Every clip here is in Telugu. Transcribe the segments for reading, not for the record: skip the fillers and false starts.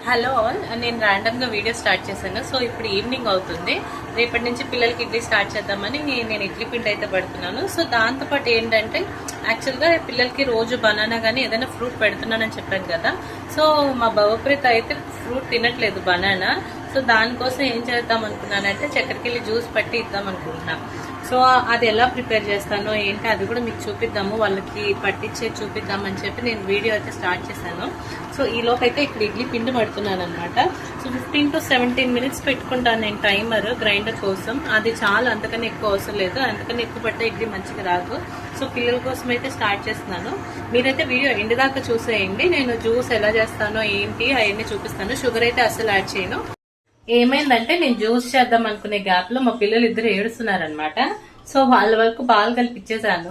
హలో ఆల్, నేను ర్యాండమ్గా వీడియో స్టార్ట్ చేశాను. సో ఇప్పుడు ఈవినింగ్ అవుతుంది. రేపటి నుంచి పిల్లలకి ఇడ్లీ స్టార్ట్ చేద్దామని నేను ఇడ్లీ పిండి అయితే పెడుతున్నాను. సో దాంతోపాటు ఏంటంటే యాక్చువల్గా పిల్లలకి రోజు బనానా కానీ ఏదైనా ఫ్రూట్ పెడుతున్నానని చెప్పాను కదా. సో మా భవప్రీత అయితే ఫ్రూట్ తినట్లేదు బనానా. సో దానికోసం ఏం చేద్దాం అనుకున్నానంటే చక్కెరకెళ్ళి జ్యూస్ పట్టి ఇద్దాం అనుకుంటున్నాను. సో అది ఎలా ప్రిపేర్ చేస్తానో ఏంటి అది కూడా మీకు చూపిద్దాము, వాళ్ళకి పట్టించే చూపిద్దామని చెప్పి నేను వీడియో అయితే స్టార్ట్ చేశాను. సో ఈలోపు అయితే ఇక్కడ ఇడ్లీ పిండి పడుతున్నాను అనమాట. సో 15 to 17 minutes పెట్టుకుంటాను నేను టైమర్ గ్రైండర్ కోసం. అది చాలా, అంతకన్నా ఎక్కువ అవసరం లేదు. అందుకని ఎక్కువ పడితే ఇడ్లీ మంచిగా రాదు. సో పిల్లల కోసం అయితే స్టార్ట్ చేస్తున్నాను. మీరైతే వీడియో ఎండ్ దాకా చూసేయండి. నేను జ్యూస్ ఎలా చేస్తానో ఏంటి అవన్నీ చూపిస్తాను. షుగర్ అయితే అస్సలు యాడ్ చేయను. ఏమైందంటే నేను జ్యూస్ చేద్దాం అనుకునే గ్యాప్ లో మా పిల్లలు ఇద్దరు ఏడుస్తున్నారనమాట. సో వాళ్ళ వరకు పాలు కలిపిచ్చేసాను,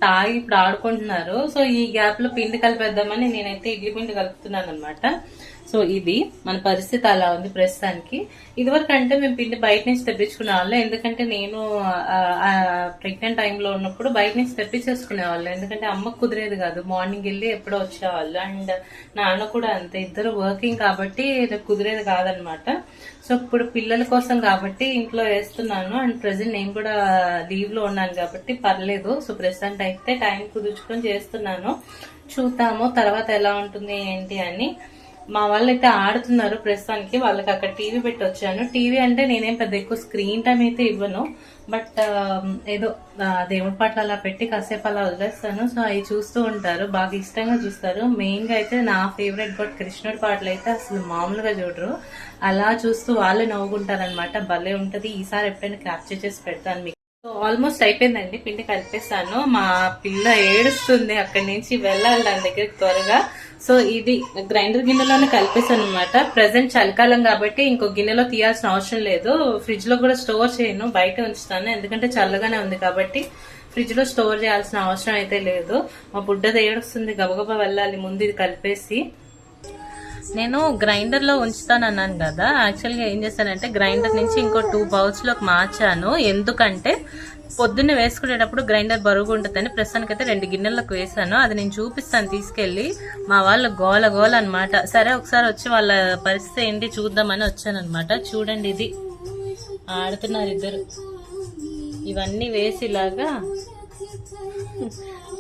తాగి ఇప్పుడు ఆడుకుంటున్నారు. సో ఈ గ్యాప్ లో పిండి కలిపేద్దామని నేనైతే ఇడ్లీ పిండి కలుపుతున్నాను అనమాట. సో ఇది మన పరిస్థితి అలా ఉంది ప్రస్తుతానికి. ఇదివరకు అంటే మేము పిండి బయట నుంచి తెప్పించుకునే వాళ్ళం. ఎందుకంటే నేను ప్రెగ్నెంట్ టైంలో ఉన్నప్పుడు బయట నుంచి తెప్పించేసుకునే వాళ్ళు. ఎందుకంటే అమ్మకు కుదిరేది కాదు, మార్నింగ్ వెళ్ళి ఎప్పుడో వచ్చేవాళ్ళు. అండ్ నాన్న కూడా అంతే, ఇద్దరు వర్కింగ్ కాబట్టి కుదిరేది కాదనమాట. సో ఇప్పుడు పిల్లల కోసం కాబట్టి ఇంట్లో వేస్తున్నాను. అండ్ ప్రెసెంట్ నేను కూడా లీవ్ లో ఉన్నాను కాబట్టి పర్లేదు. సో ప్రెసెంట్ అయితే టైం కుదుర్చుకొని చేస్తున్నాను. చూద్దాము తర్వాత ఎలా ఉంటుంది ఏంటి అని. మా వాళ్ళు అయితే ఆడుతున్నారు ప్రస్తుతానికి. వాళ్ళకి అక్కడ టీవీ పెట్టి వచ్చాను. టీవీ అంటే నేనేం పెద్ద ఎక్కువ స్క్రీన్ టైం అయితే ఇవ్వను, బట్ ఏదో దేవుడి పాటలు అలా పెట్టి కాసేపు అలా వదిలేస్తాను. సో అవి చూస్తూ ఉంటారు, బాగా ఇష్టంగా చూస్తారు. మెయిన్ గా అయితే నా ఫేవరెట్ బట్ కృష్ణుడి పాటలు అయితే అసలు మామూలుగా చూడరు. అలా చూస్తూ వాళ్ళే నవ్వుకుంటారనమాట. భలే ఉంటది. ఈసారి ఎప్పుడైనా క్యాప్చర్ చేసి పెడతాను మీకు. సో ఆల్మోస్ట్ అయిపోయిందండి, పిండి కలిపేస్తాను. మా పిల్ల ఏడుస్తుంది, అక్కడి నుంచి వెళ్ళాలి దాని దగ్గరికి త్వరగా. సో ఇది గ్రైండర్ గిన్నెలోనే కలిపేసాను అనమాట. ప్రెసెంట్ చలికాలం కాబట్టి ఇంకో గిన్నెలో తీయాల్సిన అవసరం లేదు. ఫ్రిడ్జ్ లో కూడా స్టోర్ చేయను, బయట ఉంచుతాను. ఎందుకంటే చల్లగానే ఉంది కాబట్టి ఫ్రిడ్జ్ లో స్టోర్ చేయాల్సిన అవసరం అయితే లేదు. మా బుడ్డది ఏడుస్తుంది, గబగబా వెళ్ళాలి ముందు ఇది కలిపేసి. నేను గ్రైండర్ లో ఉంచుతాను అన్నాను కదా. యాక్చువల్గా ఏం చేశానంటే గ్రైండర్ నుంచి ఇంకో 2 bowls లోకి మార్చాను. ఎందుకంటే పొద్దున్నే వేసుకునేటప్పుడు గ్రైండర్ బరువుగా ఉంటుందని ప్రస్తుతానికి అయితే 2 గిన్నెలకు వేసాను. అది నేను చూపిస్తాను తీసుకెళ్లి. మా వాళ్ళు గోల గోల అనమాట. సరే ఒకసారి వచ్చి వాళ్ళ పరిస్థితి ఏంటి చూద్దామని వచ్చాను అనమాట. చూడండి, ఇది ఆడుతున్నారు ఇద్దరు. ఇవన్నీ వేసి ఇలాగా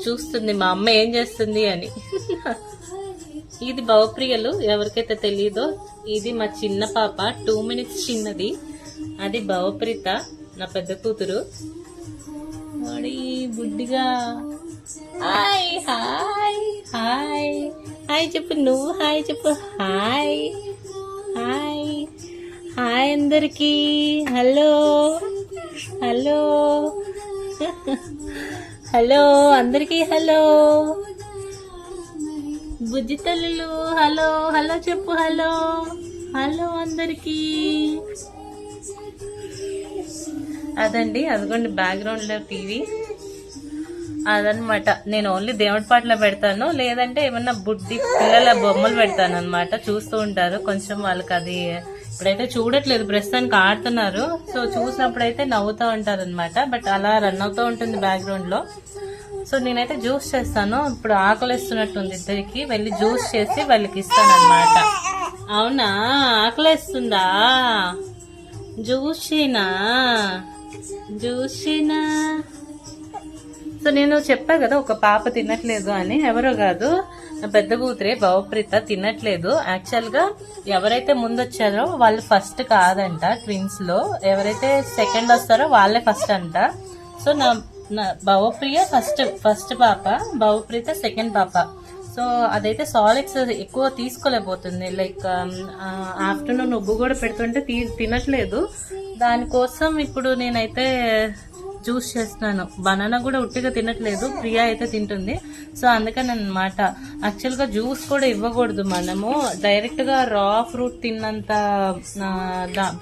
చూస్తుంది మా అమ్మ ఏం చేస్తుంది అని. ఇది భవప్రియలు, ఎవరికైతే తెలీదో. ఇది మా చిన్న పాప, 2 minutes చిన్నది. అది భవప్రీత, నా పెద్ద కూతురు. బుడ్డిగా హాయ్ హాయ్ హాయ్ హాయ్ చెప్పు, నువ్వు హాయ్ చెప్పు. హాయ్ హాయ్ హాయ్ అందరికి. హలో హలో హలో అందరికి. హలో బుజ్జి తల్లులు, హలో హలో చెప్పు. హలో హలో అందరికి. అదండి, అదిగోండి బ్యాక్గ్రౌండ్ లో టీవీ. అదనమాట. నేను ఓన్లీ దేవుడి పాటలో పెడతాను, లేదంటే ఏమన్నా బుడ్డి పిల్లల బొమ్మలు పెడతాను అనమాట. చూస్తూ ఉంటారు కొంచెం. వాళ్ళకి అది ఇప్పుడైతే చూడట్లేదు, ప్రస్తుతానికి ఆడుతున్నారు. సో చూసినప్పుడైతే నవ్వుతూ ఉంటారు అనమాట. బట్ అలా రన్ అవుతూ ఉంటుంది బ్యాక్గ్రౌండ్ లో. సో నేనైతే జ్యూస్ చేస్తాను. ఇప్పుడు ఆకలిస్తున్నట్టుంది ఇద్దరికి. వెళ్ళి జ్యూస్ చేసి వాళ్ళకి ఇస్తాను అనమాట. అవునా, ఆకలిస్తుందా? జ్యూస్ చేయనా? జ్యూస్ చేయనా? సో నేను చెప్పా కదా ఒక పాప తినట్లేదు అని. ఎవరో కాదు, నా పెద్ద కూతురే భవప్రీత తినట్లేదు. యాక్చువల్ గా ఎవరైతే ముందు వచ్చారో వాళ్ళు ఫస్ట్ కాదంట. ట్విన్స్ లో ఎవరైతే సెకండ్ వస్తారో వాళ్ళే ఫస్ట్ అంట. సో నా భవప్రియ ఫస్ట్ పాప, భవప్రీత సెకండ్ పాప. సో అదైతే సాలిడ్స్ ఎక్కువ తీసుకోలేకపోతుంది. లైక్ ఆఫ్టర్నూన్ ఉగ్గు కూడా పెడుతుంటే తినట్లేదు. దానికోసం ఇప్పుడు నేనైతే జ్యూస్ చేస్తున్నాను. బనానా కూడా ఉట్టిగా తినట్లేదు, ప్రియా అయితే తింటుంది. సో అందుకని అన్నమాట. యాక్చువల్ గా జ్యూస్ కూడా ఇవ్వకూడదు మనము. డైరెక్ట్ గా రా ఫ్రూట్ తిన్నంత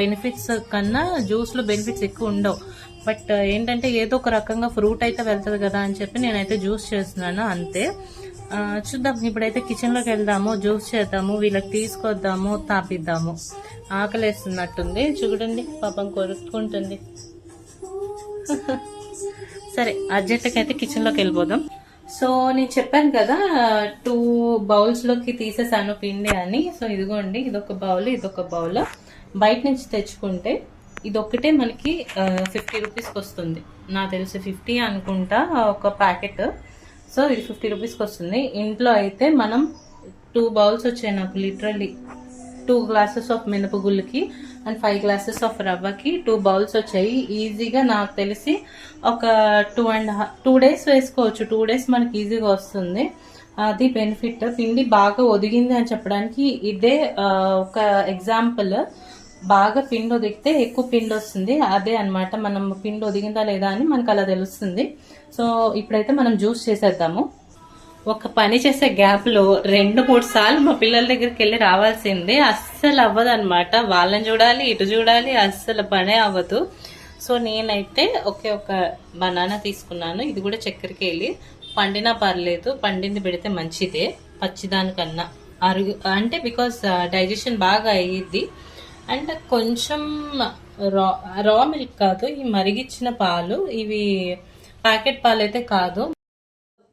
బెనిఫిట్స్ కన్నా జ్యూస్ లో బెనిఫిట్స్ ఎక్కువ ఉండవు. బట్ ఏంటంటే ఏదో ఒక రకంగా ఫ్రూట్ అయితే వెళ్తుంది కదా అని చెప్పి నేనైతే జ్యూస్ చేస్తున్నాను అంతే. చూద్దాం, ఇప్పుడైతే కిచెన్ లోకి వెళ్దాము, జ్యూస్ చేద్దాము, వీళ్ళకి తీసుకొద్దాము, తాపిద్దాము. ఆకలేస్తున్నట్టుంది, చూడండి పాపం కొరుక్కుంటుంది. సరే అర్జెంట్కి అయితే కిచెన్ లోకి వెళ్ళిపోదాం. సో నేను చెప్పాను కదా 2 బౌల్స్లోకి తీసేసాను పిండి అని. సో ఇదిగోండి, ఇదొక బౌల్, ఇదొక బౌల్. బయట నుంచి తెచ్చుకుంటే ఇదొక్కటే మనకి 50 రూపీస్కి వస్తుంది. నాకు తెలిసి 50 అనుకుంటా ఒక ప్యాకెట్. సో ఇది 50 రూపీస్కి వస్తుంది. ఇంట్లో అయితే మనం 2 బౌల్స్ వచ్చాయి నాకు, లిటరల్లీ 2 గ్లాసెస్ ఆఫ్ మినపగుళ్ళకి అండ్ 5 గ్లాసెస్ ఆఫ్ రవ్వకి 2 బౌల్స్ వచ్చాయి. ఈజీగా నాకు తెలిసి ఒక 2 డేస్ వేసుకోవచ్చు. 2 డేస్ మనకి ఈజీగా వస్తుంది. అది బెనిఫిట్. పిండి బాగా ఒదిగింది అని చెప్పడానికి ఇదే ఒక ఎగ్జాంపుల్. బాగా పిండి ఒదిగితే ఎక్కువ పిండి వస్తుంది. అదే అనమాట, మనం పిండి ఒదిగిందా లేదా అని మనకు అలా తెలుస్తుంది. సో ఇప్పుడైతే మనం జ్యూస్ చేసేద్దాము. ఒక పని చేసే గ్యాప్లో 2-3 సార్లు మా పిల్లల దగ్గరికి వెళ్ళి రావాల్సిందే. అస్సలు అవ్వదు అనమాట. వాళ్ళని చూడాలి, ఇటు చూడాలి, అస్సలు పనే అవ్వదు. సో నేనైతే ఒక బనానా తీసుకున్నాను. ఇది కూడా చక్కెరకి వెళ్ళి పండినా పర్లేదు, పండింది పెడితే మంచిదే పచ్చిదానికన్నా. అంటే బికాస్ డైజెషన్ బాగా అయ్యిద్ది. అండ్ కొంచెం రా మిల్క్ కాదు, ఈ మరిగిచ్చిన పాలు, ఇవి ప్యాకెట్ పాలు అయితే కాదు.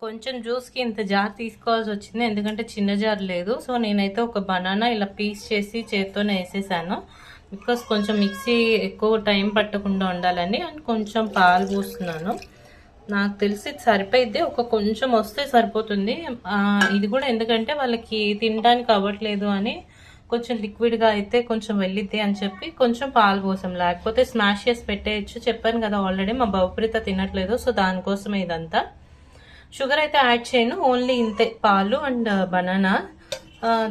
కొంచెం జ్యూస్కి ఇంత జార్ తీసుకోవాల్సి వచ్చింది, ఎందుకంటే చిన్న జార్ లేదు. సో నేనైతే ఒక బనానా ఇలా పీస్ చేసి చేత్తోనే వేసేసాను. బికాస్ కొంచెం మిక్సీ ఎక్కువ టైం పట్టకుండా ఉండాలని. అండ్ కొంచెం పాలు పోస్తున్నాను. నాకు తెలిసి సరిపోయిద్ది, కొంచెం వస్తే సరిపోతుంది. ఇది కూడా ఎందుకంటే వాళ్ళకి తినడానికి అవ్వట్లేదు అని కొంచెం లిక్విడ్గా అయితే కొంచెం వెళ్ళిద్ది అని చెప్పి కొంచెం పాలు పోసాం. లేకపోతే స్మాష్ చేసి పెట్టేయచ్చు. చెప్పాను కదా ఆల్రెడీ మా బహుప్రీత తినట్లేదు. సో దానికోసమే ఇదంతా. షుగర్ అయితే యాడ్ చేయను, ఓన్లీ ఇంతే, పాలు అండ్ బనానా.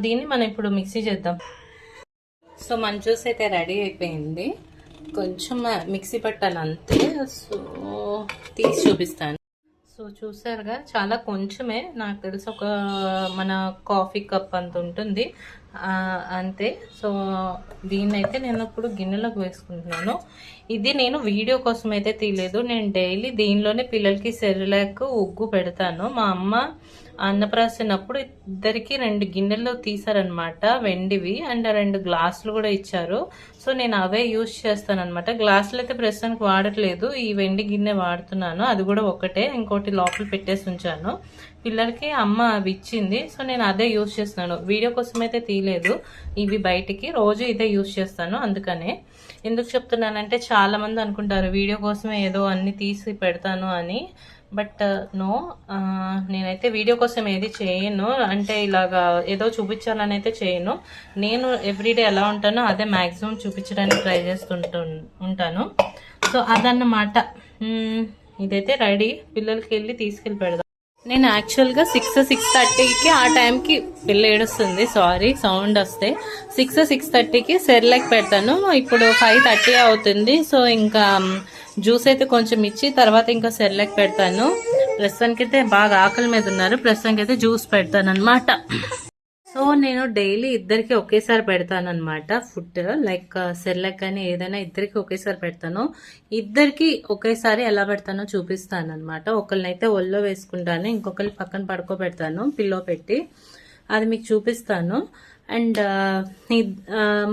దీన్ని మనం ఇప్పుడు మిక్సీ చేద్దాం. సో మన జ్యూస్ అయితే రెడీ అయిపోయింది. కొంచెం మిక్సీ పట్టాను అంతే. సో తీసి చూపిస్తాను. సో చూసారుగా, చాలా కొంచెమే, నాకు తెలిసి మన కాఫీ కప్ అంత ఉంటుంది అంతే. సో దీన్ని అయితే నేను ఇప్పుడు గిన్నెలోకి వేసుకుంటున్నాను. ఇది నేను వీడియో కోసం అయితే తీయలేదు. నేను డైలీ దీనిలోనే పిల్లలకి సెరిలాక్ ఉగ్గు పెడతాను. మా అమ్మ అన్నప్రాసనప్పుడు ఇద్దరికి 2 గిన్నెలు తీసారనమాట, వెండివి. అండ్ 2 గ్లాసులు కూడా ఇచ్చారు. సో నేను అవే యూజ్ చేస్తాను అనమాట. గ్లాసులు అయితే ప్రస్తుతానికి వాడట్లేదు, ఈ వెండి గిన్నె వాడుతున్నాను. అది కూడా ఒకటే, ఇంకోటి లోపల పెట్టేసి ఉంచాను. పిల్లలకి అమ్మ అవి ఇచ్చింది. సో నేను అదే యూజ్ చేస్తున్నాను. వీడియో కోసం అయితే తీయలేదు ఇవి బయటికి, రోజు ఇదే యూజ్ చేస్తాను. అందుకనే ఎందుకు చెప్తున్నానంటే చాలా మంది అనుకుంటారు వీడియో కోసమే ఏదో అన్ని తీసి పెడతాను అని. బట్ నో, నేనైతే వీడియో కోసం ఏది చేయను. అంటే ఇలాగా ఏదో చూపించాలని అయితే చేయను. నేను ఎవ్రీడే ఎలా ఉంటానో అదే మ్యాక్సిమం చూపించడానికి ట్రై ఉంటాను. సో అదన్నమాట. ఇదైతే రెడీ, పిల్లలకి వెళ్ళి తీసుకెళ్ళి పెడదాం. నేను యాక్చువల్గా 6:30కి ఆ టైంకి పిల్ల ఏడుస్తుంది, సారీ సౌండ్ వస్తే, 6:30కి సెర్లాక్ పెడతాను. ఇప్పుడు 5:30 అవుతుంది. సో ఇంకా జ్యూస్ అయితే కొంచెం ఇచ్చి తర్వాత ఇంకా సెర్లాక్ పెడతాను. ప్రస్తుతానికి అయితే బాగా ఆకలి మీద ఉన్నారు. ప్రస్తుతానికి అయితే జ్యూస్ పెడతాను అనమాట. సో నేను డైలీ ఇద్దరికి ఒకేసారి పెడతాను అనమాట ఫుడ్. లైక్ సెర్లాక్ కానీ ఏదైనా ఇద్దరికి ఒకేసారి పెడతాను. ఇద్దరికి ఒకేసారి ఎలా పెడతానో చూపిస్తాను అనమాట. ఒకరినైతే ఒళ్ళో వేసుకుంటాను, ఇంకొకరిని పక్కన పడుకోబెడతాను పిల్లో పెట్టి. అది మీకు చూపిస్తాను. అండ్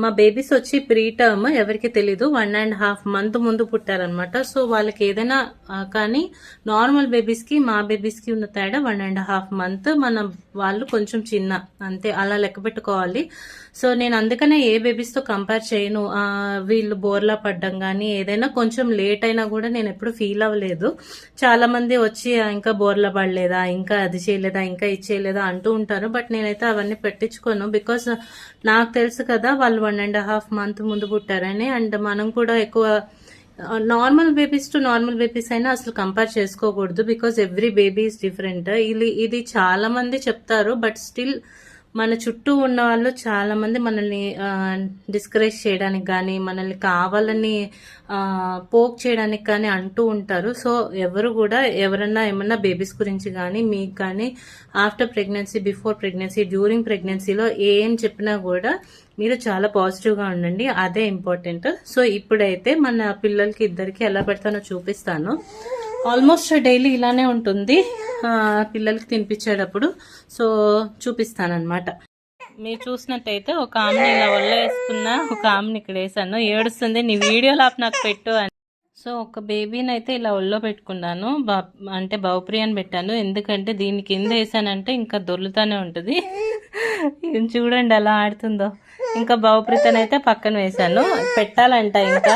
మా బేబీస్ వచ్చి ప్రీ టర్మ్, ఎవరికి తెలీదు, 1.5 month ముందు పుట్టారనమాట. సో వాళ్ళకి ఏదైనా కానీ నార్మల్ బేబీస్కి మా బేబీస్కి ఉన్న తేడా 1.5 month. మన వాళ్ళు కొంచెం చిన్న, అంతే, అలా లెక్క పెట్టుకోవాలి. సో నేను అందుకనే ఏ బేబీస్తో కంపేర్ చేయను. వీళ్ళు బోర్లా పడ్డం కానీ ఏదైనా కొంచెం లేట్ అయినా కూడా నేను ఎప్పుడు ఫీల్ అవ్వలేదు. చాలా మంది వచ్చి ఇంకా బోర్లా పడలేదా, ఇంకా అది చేయలేదా, ఇంకా ఇది చేయలేదా అంటూ ఉంటారు. బట్ నేనైతే అవన్నీ పెట్టించుకోను. బికాస్ నాకు తెలుసు కదా వాళ్ళు 1.5 month ముందు పుట్టారని. అండ్ మనం కూడా ఎక్కువ normal babies to normal babies అయినా అసలు కంపేర్ చేసుకోకూడదు. Because every baby is different. ఇది చాలా మంది చెప్తారు, బట్ స్టిల్ మన చుట్టూ ఉన్న వాళ్ళు చాలా మంది మనల్ని డిస్కరేజ్ చేయడానికి కానీ మనల్ని కావాలని పోక్ చేయడానికి కానీ అంటూ ఉంటారు. సో ఎవరు కూడా ఎవరన్నా ఏమన్నా బేబీస్ గురించి కానీ మీకు కానీ after pregnancy, before pregnancy, during ప్రెగ్నెన్సీలో ఏం చెప్పినా కూడా మీరు చాలా పాజిటివ్గా ఉండండి, అదే ఇంపార్టెంట్. సో ఇప్పుడైతే మన పిల్లలకి ఇద్దరికి ఎలా పెడతానో చూపిస్తాను. ఆల్మోస్ట్ డైలీ ఇలానే ఉంటుంది పిల్లలకి తినిపించేటప్పుడు. సో చూపిస్తానమాట. మీరు చూసినట్టయితే ఒక ఆమెని ఇలా ఒళ్ళ వేసుకున్నా, ఒక ఆమెని ఇక్కడ వేసాను. ఏడుస్తుంది, నీ వీడియోలో నాకు పెట్టు అని. సో ఒక బేబీని అయితే ఇలా ఒళ్ళో పెట్టుకున్నాను, అంటే బౌప్రి అని పెట్టాను. ఎందుకంటే దీని కింద వేసానంటే ఇంకా దొర్లుతానే ఉంటుంది. చూడండి ఎలా ఆడుతుందో. ఇంకా బౌప్రితనైతే పక్కన వేసాను, పెట్టాలంట. ఇంకా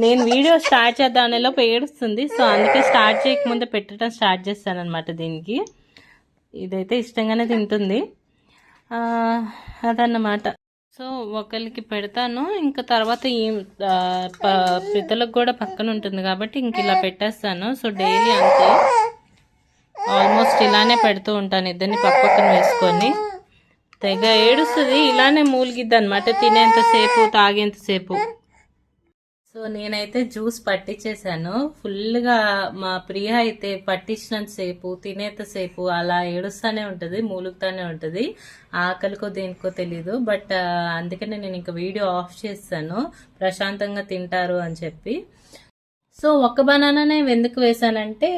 నేను వీడియో స్టార్ట్ చేద్దామనేలోపు ఏడుస్తుంది. సో అందుకే స్టార్ట్ చేయకముందే పెట్టడం స్టార్ట్ చేస్తాను అనమాట. దీనికి ఇదైతే ఇష్టంగానే తింటుంది, అదన్నమాట. సో ఒకరికి పెడతాను, ఇంకా తర్వాత ఈ పితలకు కూడా పక్కన ఉంటుంది కాబట్టి ఇంక ఇలా పెట్టేస్తాను. సో డైలీ అంతే, ఆల్మోస్ట్ ఇలానే పెడుతూ ఉంటాను, ఇద్దరిని పక్కన వేసుకొని. తెగ ఏడుస్తుంది, ఇలానే మూలిగిద్ది అనమాట తినేంతసేపు, తాగేంతసేపు. సో నేనైతే జ్యూస్ పట్టించేసాను ఫుల్గా. మా ప్రియ అయితే పట్టించినంతసేపు, తినేంతసేపు అలా ఏడుస్తూనే ఉంటుంది, మూలుగుతూనే ఉంటుంది. ఆకలికో దేనికో తెలీదు. బట్ అందుకనే నేను ఇంకా వీడియో ఆఫ్ చేస్తాను, ప్రశాంతంగా తింటారు అని చెప్పి. సో ఒక్క బనానానే ఎందుకు వేసానంటే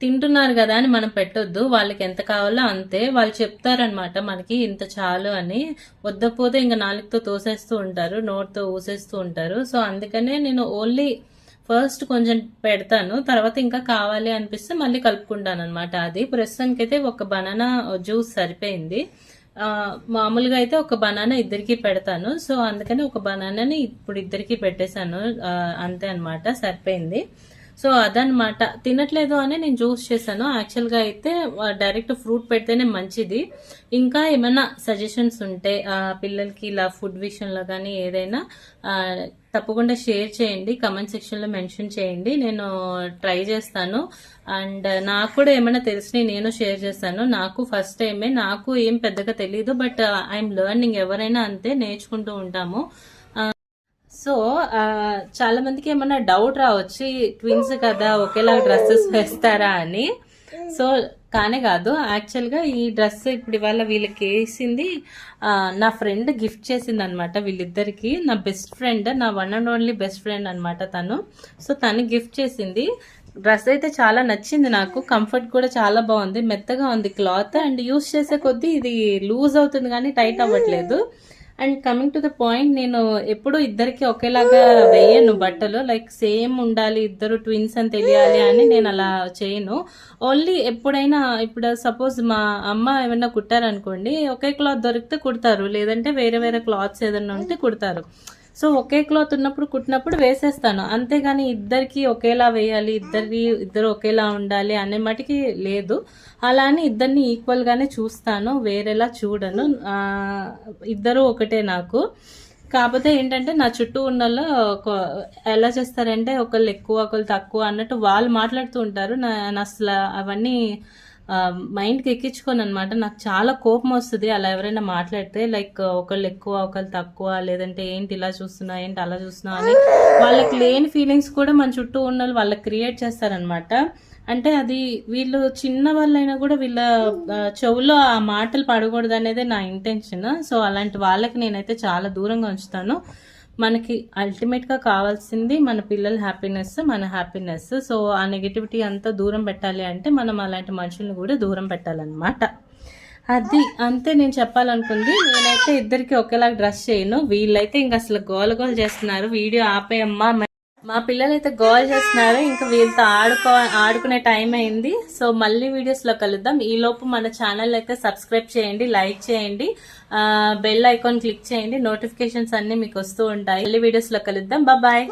తింటున్నారు కదా అని మనం పెట్టొద్దు, వాళ్ళకి ఎంత కావాలో అంతే. వాళ్ళు చెప్తారనమాట మనకి ఇంత చాలు అని, వద్దపోతే ఇంకా నాలుగుతో తోసేస్తూ ఉంటారు, నోట్తో ఊసేస్తూ ఉంటారు. సో అందుకనే నేను ఓన్లీ ఫస్ట్ కొంచెం పెడతాను, తర్వాత ఇంకా కావాలి అనిపిస్తే మళ్ళీ కలుపుకుంటాను అనమాట. అది ప్రస్తుతానికైతే ఒక బనానా జ్యూస్ సరిపోయింది. మామూలుగా అయితే ఒక బనానా ఇద్దరికి పెడతాను. సో అందుకని ఒక బనానాని ఇప్పుడు ఇద్దరికి పెట్టేశాను, అంతే అనమాట, సరిపోయింది. సో అదనమాట. తినట్లేదు అని నేను జ్యూస్ చేశాను. యాక్చువల్గా అయితే డైరెక్ట్ ఫ్రూట్ పెడితేనే మంచిది. ఇంకా ఏమైనా సజెషన్స్ ఉంటే పిల్లలకి ఇలా ఫుడ్ విషయంలో కానీ ఏదైనా తప్పకుండా షేర్ చేయండి, కమెంట్ సెక్షన్లో మెన్షన్ చేయండి, నేను ట్రై చేస్తాను. అండ్ నాకు కూడా ఏమైనా తెలిసినవి నేను షేర్ చేస్తాను. నాకు ఫస్ట్ టైమే, నాకు ఏం పెద్దగా తెలీదు, బట్ ఐఎమ్ లెర్నింగ్. ఎవరైనా అంతే, నేర్చుకుంటూ ఉంటాము. సో చాలా మందికి ఏమన్నా డౌట్ రావచ్చు, ట్విన్స్ కదా ఒకేలా డ్రెస్సెస్ వేస్తారా అని. సో కానే కాదు, యాక్చువల్గా ఈ డ్రెస్ ఇప్పుడు ఇవాళ వీళ్ళకి వేసింది నా ఫ్రెండ్ గిఫ్ట్ చేసింది అనమాట. వీళ్ళిద్దరికి నా బెస్ట్ ఫ్రెండ్, నా one and only best friend అనమాట తను. సో తను గిఫ్ట్ చేసింది. డ్రెస్ అయితే చాలా నచ్చింది నాకు, కంఫర్ట్ కూడా చాలా బాగుంది, మెత్తగా ఉంది క్లాత్. అండ్ యూస్ చేసే కొద్దీ ఇది లూజ్ అవుతుంది కానీ టైట్ అవ్వట్లేదు. And coming to the point, నేను ఎప్పుడు ఇద్దరికి ఒకేలాగా వేయను బట్టలు, లైక్ సేమ్ ఉండాలి, ఇద్దరు ట్విన్స్ అని తెలియాలి అని నేను అలా చేయను. ఓన్లీ ఎప్పుడైనా, ఇప్పుడు సపోజ్ మా అమ్మ ఏమైనా కుట్టారనుకోండి, ఒకే క్లాత్ దొరికితే కుడతారు, లేదంటే వేరే వేరే క్లాత్స్ ఏదైనా ఉంటే కుడతారు. సో ఒకే క్లాత్ ఉన్నప్పుడు కుట్టినప్పుడు వేసేస్తాను, అంతేగాని ఇద్దరికి ఒకేలా వేయాలి, ఇద్దరు ఒకేలా ఉండాలి అనే మటుకి లేదు. అలా అని ఇద్దరిని ఈక్వల్గానే చూస్తాను, వేరేలా చూడను. ఇద్దరు ఒకటే నాకు. కాకపోతే ఏంటంటే నా చుట్టూ ఉన్న ఎలా చేస్తారంటే ఒకళ్ళు ఎక్కువ ఒకళ్ళు తక్కువ అన్నట్టు వాళ్ళు మాట్లాడుతూ ఉంటారు. నేను అసలు అవన్నీ మైండ్కి ఎక్కించుకోను అనమాట. నాకు చాలా కోపం వస్తుంది అలా ఎవరైనా మాట్లాడితే, లైక్ ఒకళ్ళు ఎక్కువ ఒకళ్ళు తక్కువ, లేదంటే ఏంటి ఇలా చూస్తున్నా, ఏంటి అలా చూస్తున్నా అని వాళ్ళకి లేని ఫీలింగ్స్ కూడా మన చుట్టూ ఉన్న వాళ్ళకి క్రియేట్ చేస్తారనమాట. అంటే అది వీళ్ళు చిన్న వాళ్ళైనా కూడా వీళ్ళ చెవులో ఆ మాటలు పడకూడదు అనేది నా ఇంటెన్షన్. సో అలాంటి వాళ్ళకి నేనైతే చాలా దూరంగా ఉంచుతాను. మనకి అల్టిమేట్గా కావాల్సింది మన పిల్లల హ్యాపీనెస్, మన హ్యాపీనెస్. సో ఆ నెగిటివిటీ అంతా దూరం పెట్టాలి అంటే మనం అలాంటి మనుషుల్ని కూడా దూరం పెట్టాలన్నమాట. అది అంతే నేను చెప్పాలనుకుంది. నేనైతే ఇద్దరికి ఒకేలా డ్రెస్ చేయను. వీళ్ళైతే ఇంక అసలు గోల గోల చేస్తున్నారు, వీడియో ఆపేయమ్మా. మా పిల్లలైతే గోల్ చేస్తున్నారు, ఇంకా వీళ్ళతో ఆడుకునే టైం అయింది. సో మళ్ళీ వీడియోస్లో కలుద్దాం. ఈ లోపు మన ఛానల్ అయితే సబ్స్క్రైబ్ చేయండి, లైక్ చేయండి, బెల్ ఐకాన్ క్లిక్ చేయండి, నోటిఫికేషన్స్ అన్ని మీకు వస్తూ ఉంటాయి. మళ్ళీ వీడియోస్లో కలుద్దాం. బాయ్.